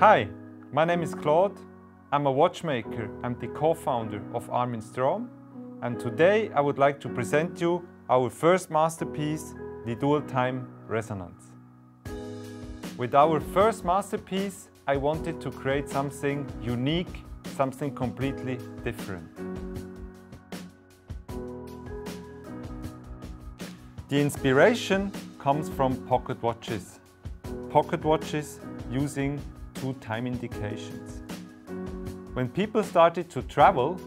Hi, my name is Claude. I'm a watchmaker and the co-founder of Armin Strom, and today I would like to present you our first masterpiece, the dual time resonance. With our first masterpiece, I wanted to create something unique, something completely different. The inspiration comes from pocket watches. Pocket watches using two time indications. When people started to travel,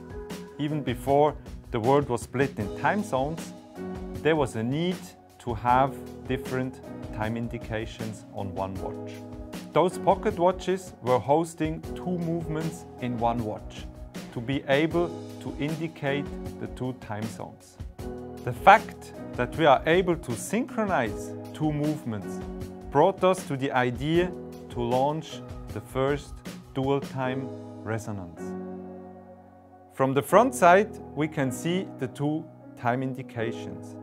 even before the world was split in time zones, there was a need to have different time indications on one watch. Those pocket watches were hosting two movements in one watch to be able to indicate the two time zones. The fact that we are able to synchronize two movements brought us to the idea to launch the first dual time resonance. From the front side, we can see the two time indications.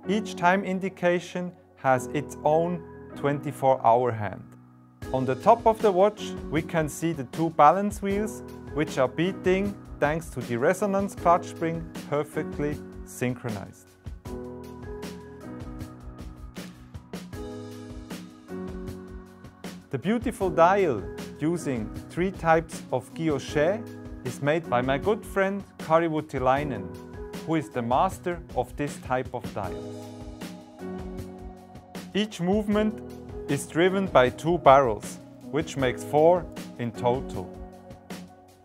Each time indication has its own 24-hour hand. On the top of the watch, we can see the two balance wheels, which are beating thanks to the resonance clutch spring, perfectly synchronized. The beautiful dial using three types of guilloche is made by my good friend Kari Voutilainen, who is the master of this type of dials. Each movement is driven by two barrels, which makes 4 in total.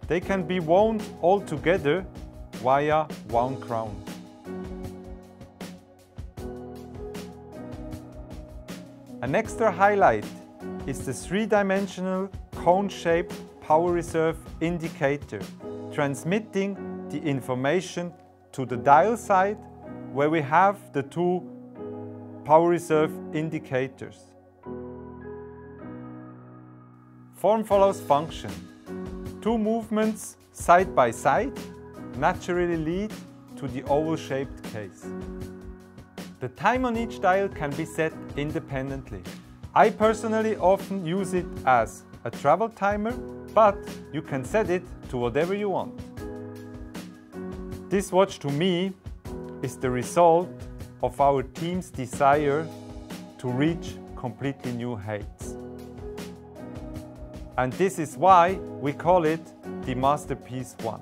They can be wound all together via wound crown. An extra highlight is the three-dimensional cone-shaped power reserve indicator, transmitting the information to the dial side where we have the two power reserve indicators. Form follows function. Two movements side by side naturally lead to the oval-shaped case. The time on each dial can be set independently. I personally often use it as a travel timer, but you can set it to whatever you want. This watch to me is the result of our team's desire to reach completely new heights. And this is why we call it the Masterpiece 1.